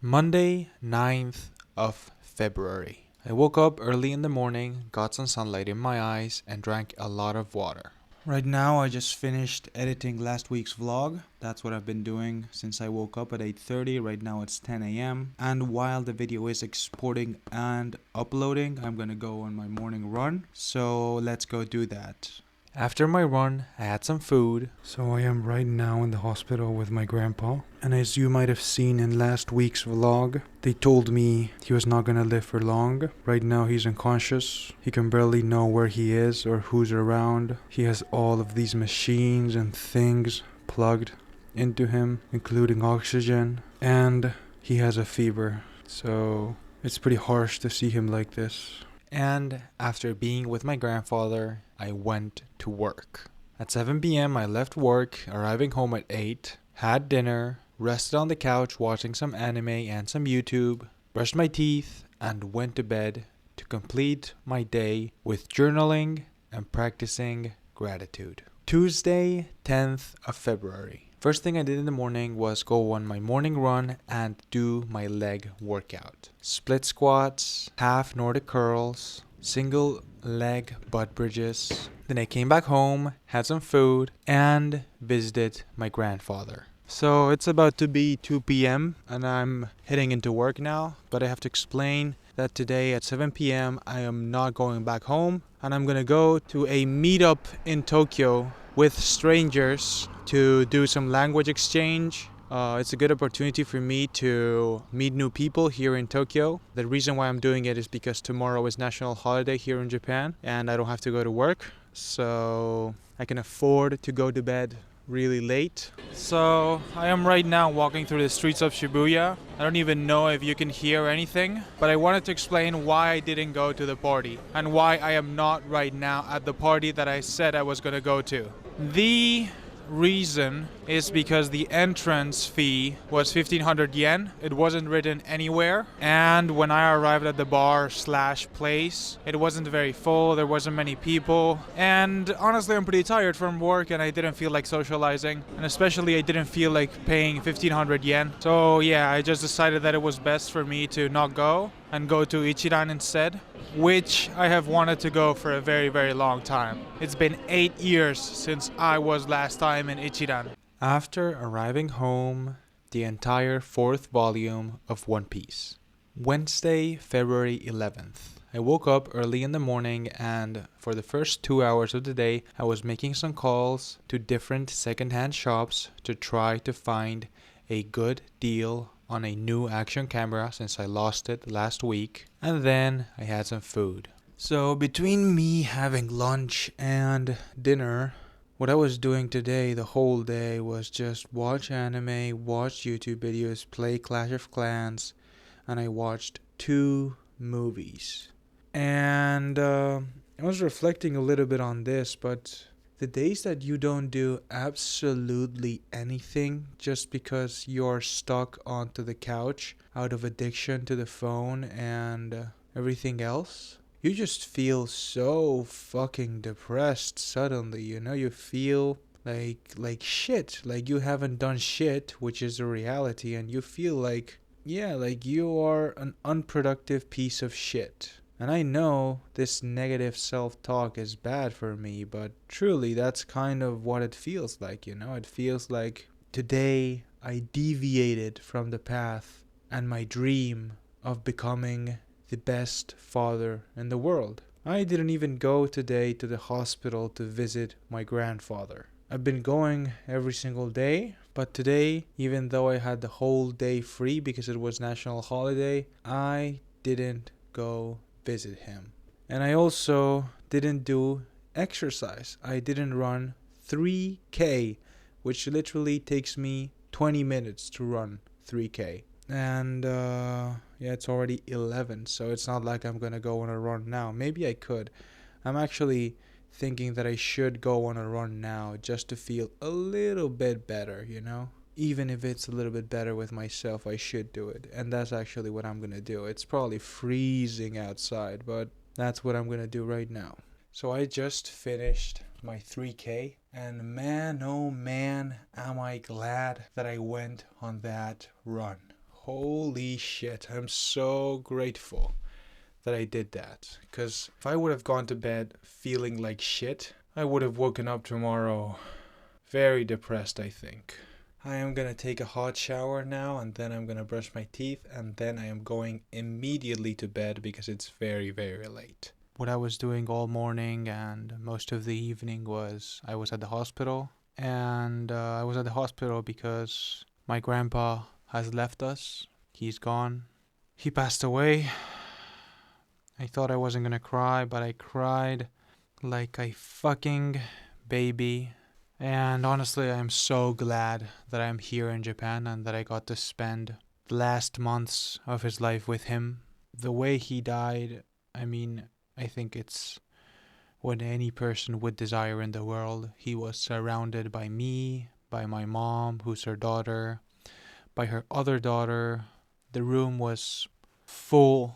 Monday, 9th of February. I woke up early in the morning, got some sunlight in my eyes, and drank a lot of water. Right now, I just finished editing last week's vlog. That's what I've been doing since I woke up at 8:30. Right now it's 10 a.m. And while the video is exporting and uploading, I'm gonna go on my morning run. So let's go do that. After my run, I had some food. So I am right now in the hospital with my grandpa. And as you might have seen in last week's vlog, they told me he was not gonna live for long. Right now he's unconscious. He can barely know where he is or who's around. He has all of these machines and things plugged into him, including oxygen. And he has a fever. So it's pretty harsh to see him like this. And after being with my grandfather, I went to work. At 7 p.m. I left work, arriving home at 8, had dinner, rested on the couch watching some anime and some YouTube, brushed my teeth, and went to bed to complete my day with journaling and practicing gratitude. Tuesday, 10th of February. First thing I did in the morning was go on my morning run and do my leg workout. Split squats, half Nordic curls, single leg butt bridges. Then I came back home, had some food, and visited my grandfather. So it's about to be 2 p.m. and I'm heading into work now, but I have to explain that today at 7 p.m. I am not going back home and I'm gonna go to a meetup in Tokyo with strangers to do some language exchange. It's a good opportunity for me to meet new people here in Tokyo. The reason why I'm doing it is because tomorrow is national holiday here in Japan and I don't have to go to work, so I can afford to go to bed really late. So I am right now walking through the streets of Shibuya. I don't even know if you can hear anything, but I wanted to explain why I didn't go to the party and why I am not right now at the party that I said I was gonna go to. The reason is because the entrance fee was 1500 yen. It wasn't written anywhere, and when I arrived at the bar slash place, it wasn't very full, there wasn't many people, and honestly I'm pretty tired from work and I didn't feel like socializing, and especially I didn't feel like paying 1500 yen. So yeah, I just decided that it was best for me to not go and go to Ichiran instead, which I have wanted to go for a very, very long time. It's been 8 years since I was last time in Ichiran. After arriving home, the entire fourth volume of One Piece. Wednesday, February 11th. I woke up early in the morning and for the first 2 hours of the day, I was making some calls to different secondhand shops to try to find a good deal on a new action camera since I lost it last week, and then I had some food. So between me having lunch and dinner, what I was doing today the whole day was just watch anime, watch YouTube videos, play Clash of Clans, and I watched 2 movies. And I was reflecting a little bit on this, but the days that you don't do absolutely anything just because you're stuck onto the couch out of addiction to the phone and everything else, you just feel so fucking depressed suddenly, you feel like shit, like you haven't done shit, which is a reality, and you feel like, yeah, like you are an unproductive piece of shit. And I know this negative self-talk is bad for me, but truly that's kind of what it feels like, It feels like today I deviated from the path and my dream of becoming the best father in the world. I didn't even go today to the hospital to visit my grandfather. I've been going every single day, but today, even though I had the whole day free because it was national holiday, I didn't go visit him. And I also didn't do exercise. I didn't run 3K, which literally takes me 20 minutes to run 3K. And yeah, it's already 11, so it's not like I'm gonna go on a run now. Maybe I could. I'm actually thinking that I should go on a run now just to feel a little bit better, Even if it's a little bit better with myself, I should do it. And that's actually what I'm gonna do. It's probably freezing outside, but that's what I'm gonna do right now. So I just finished my 3K, and man, oh man, am I glad that I went on that run. Holy shit, I'm so grateful that I did that. Because if I would have gone to bed feeling like shit, I would have woken up tomorrow very depressed, I think. I am gonna take a hot shower now, and then I'm gonna brush my teeth, and then I am going immediately to bed because it's very, very late. What I was doing all morning and most of the evening was I was at the hospital. And I was at the hospital because my grandpa has left us. He's gone. He passed away. I thought I wasn't gonna cry, but I cried like a fucking baby. And honestly, I'm so glad that I'm here in Japan and that I got to spend the last months of his life with him. The way he died, I mean, I think it's what any person would desire in the world. He was surrounded by me, by my mom, who's her daughter, by her other daughter. The room was full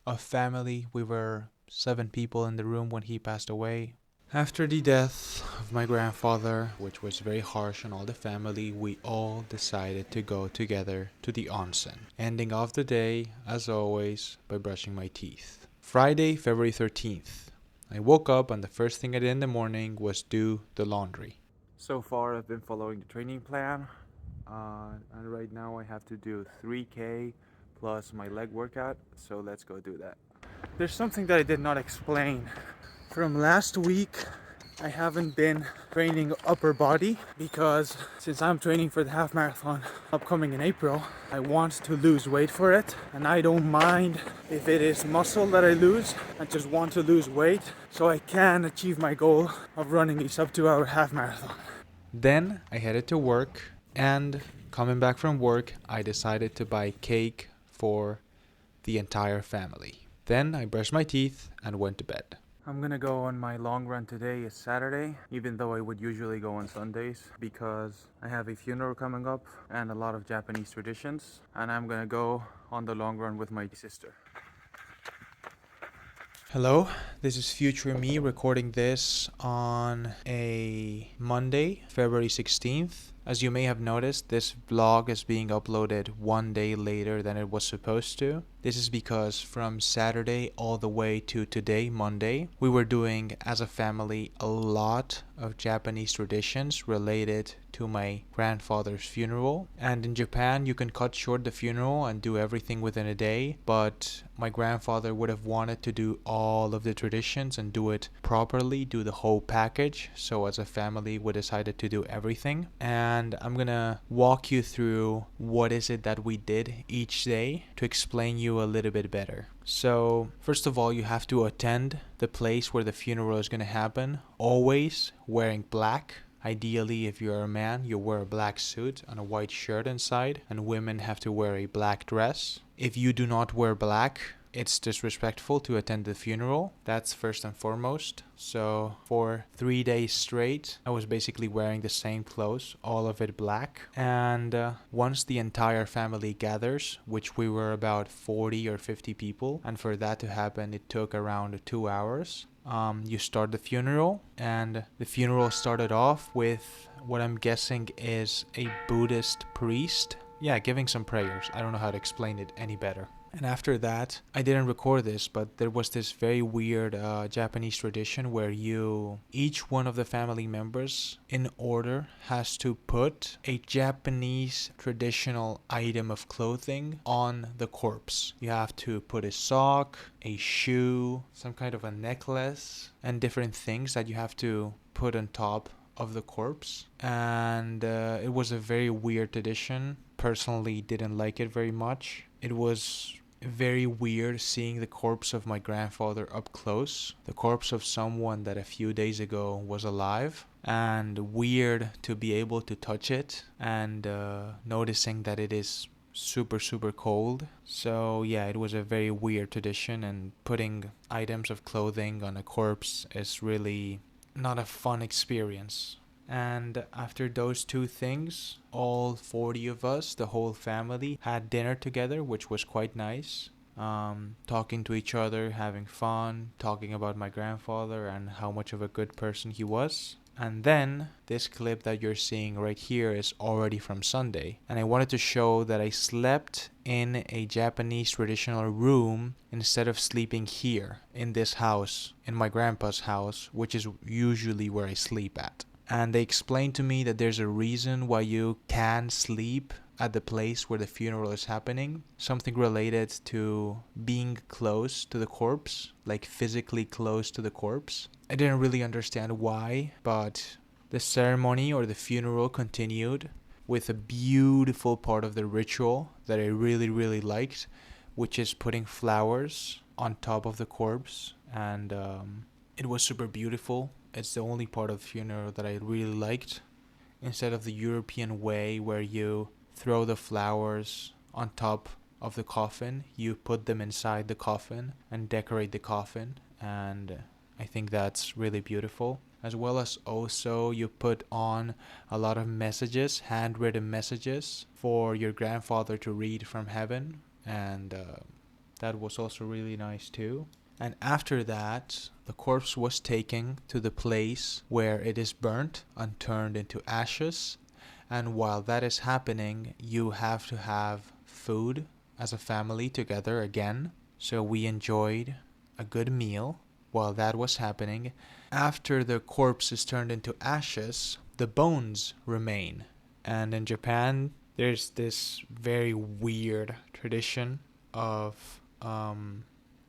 of family. We were 7 people in the room when he passed away. After the death of my grandfather, which was very harsh on all the family, we all decided to go together to the onsen, ending off the day, as always, by brushing my teeth. Friday, February 13th. I woke up and the first thing I did in the morning was do the laundry. So far, I've been following the training plan, and right now I have to do 3K plus my leg workout, so let's go do that. There's something that I did not explain. From last week, I haven't been training upper body because since I'm training for the half marathon upcoming in April, I want to lose weight for it, and I don't mind if it is muscle that I lose. I just want to lose weight so I can achieve my goal of running a sub 2 hour half marathon. Then I headed to work, and coming back from work, I decided to buy cake for the entire family. Then I brushed my teeth and went to bed. I'm gonna go on my long run today. It's Saturday, even though I would usually go on Sundays because I have a funeral coming up and a lot of Japanese traditions, and I'm gonna go on the long run with my sister. Hello, this is future me recording this on a Monday, February 16th. As you may have noticed, this vlog is being uploaded one day later than it was supposed to. This is because from Saturday all the way to today, Monday, we were doing as a family a lot of Japanese traditions related to my grandfather's funeral. And in Japan, you can cut short the funeral and do everything within a day, but my grandfather would have wanted to do all of the traditions and do it properly, do the whole package. So as a family, we decided to do everything. And I'm gonna walk you through what is it that we did each day to explain you a little bit better. So first of all, you have to attend the place where the funeral is gonna happen, always wearing black. Ideally, if you're a man, you wear a black suit and a white shirt inside, and women have to wear a black dress. If you do not wear black, it's disrespectful to attend the funeral. That's first and foremost. So for 3 days straight, I was basically wearing the same clothes, all of it black. And once the entire family gathers, which we were about 40 or 50 people, and for that to happen, it took around 2 hours. You start the funeral, and the funeral started off with what I'm guessing is a Buddhist priest. Yeah, giving some prayers. I don't know how to explain it any better. And after that, I didn't record this, but there was this very weird Japanese tradition where each one of the family members in order has to put a Japanese traditional item of clothing on the corpse. You have to put a sock, a shoe, some kind of a necklace, and different things that you have to put on top of the corpse. And it was a very weird tradition. Personally, didn't like it very much. It was very weird seeing the corpse of my grandfather up close, the corpse of someone that a few days ago was alive, and weird to be able to touch it and noticing that it is super cold. So yeah, it was a very weird tradition, and putting items of clothing on a corpse is really not a fun experience. And after those two things, all 40 of us, the whole family, had dinner together, which was quite nice. Talking to each other, having fun, talking about my grandfather and how much of a good person he was. And then this clip that you're seeing right here is already from Sunday. And I wanted to show that I slept in a Japanese traditional room instead of sleeping here in this house, in my grandpa's house, which is usually where I sleep at. And they explained to me that there's a reason why you can sleep at the place where the funeral is happening. Something related to being close to the corpse, like physically close to the corpse. I didn't really understand why, but the ceremony or the funeral continued with a beautiful part of the ritual that I really, really liked, which is putting flowers on top of the corpse. And it was super beautiful. It's the only part of the funeral that I really liked. Instead of the European way where you throw the flowers on top of the coffin, you put them inside the coffin and decorate the coffin. And I think that's really beautiful. As well as also you put on a lot of messages, handwritten messages for your grandfather to read from heaven. And that was also really nice too. And after that, the corpse was taken to the place where it is burnt and turned into ashes. And while that is happening, you have to have food as a family together again. So we enjoyed a good meal while that was happening. After the corpse is turned into ashes, the bones remain. And in Japan, there's this very weird tradition of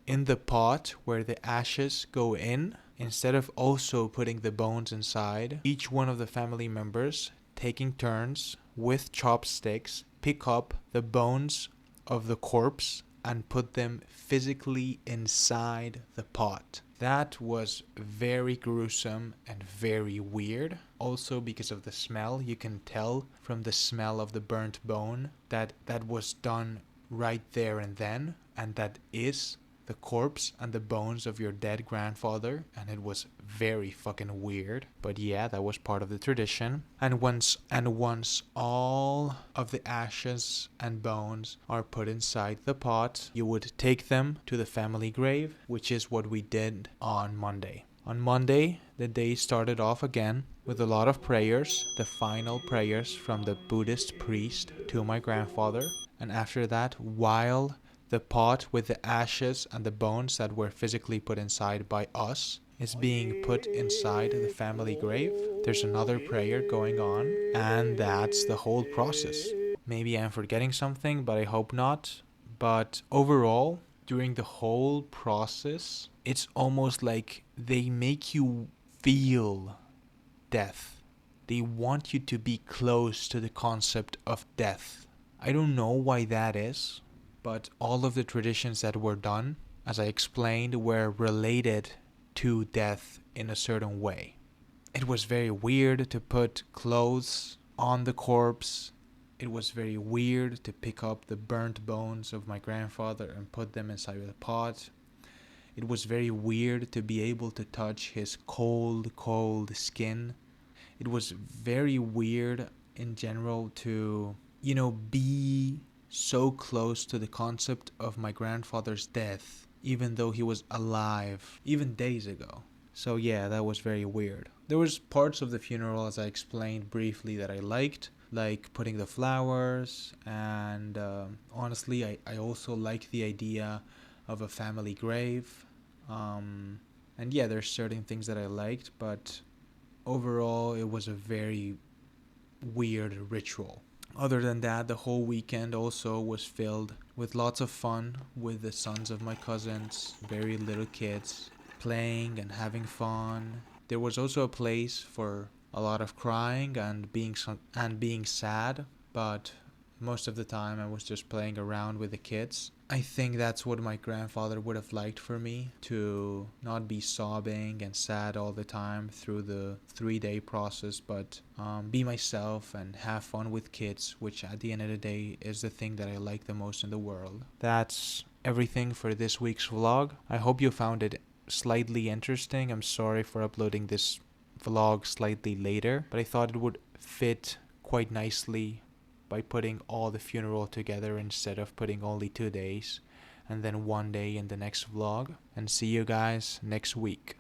in the pot where the ashes go in, instead of also putting the bones inside, each one of the family members, taking turns with chopsticks, pick up the bones of the corpse and put them physically inside the pot. That was very gruesome and very weird. Also because of the smell, you can tell from the smell of the burnt bone that that was done right there and then, and that is the corpse and the bones of your dead grandfather, and it was very fucking weird. But yeah, that was part of the tradition. And once all of the ashes and bones are put inside the pot, you would take them to the family grave, which is what we did on Monday. On Monday, the day started off again with a lot of prayers, the final prayers from the Buddhist priest to my grandfather. And after that, while the pot with the ashes and the bones that were physically put inside by us is being put inside the family grave, there's another prayer going on, and that's the whole process. Maybe I'm forgetting something, but I hope not. But overall, during the whole process, it's almost like they make you feel death. They want you to be close to the concept of death. I don't know why that is, but all of the traditions that were done, as I explained, were related to death in a certain way. It was very weird to put clothes on the corpse. It was very weird to pick up the burnt bones of my grandfather and put them inside the pot. It was very weird to be able to touch his cold, cold skin. It was very weird in general to, be so close to the concept of my grandfather's death, even though he was alive, even days ago. So yeah, that was very weird. There was parts of the funeral, as I explained briefly, that I liked, like putting the flowers, and honestly, I also like the idea of a family grave. And yeah, there's certain things that I liked, but overall, it was a very weird ritual. Other than that, the whole weekend also was filled with lots of fun with the sons of my cousins, very little kids, playing and having fun. There was also a place for a lot of crying and being sad, but most of the time I was just playing around with the kids. I think that's what my grandfather would have liked for me, to not be sobbing and sad all the time through the 3-day process, but be myself and have fun with kids, which at the end of the day is the thing that I like the most in the world. That's everything for this week's vlog. I hope you found it slightly interesting. I'm sorry for uploading this vlog slightly later, but I thought it would fit quite nicely by putting all the funeral together instead of putting only 2 days and then 1 day in the next vlog. And see you guys next week.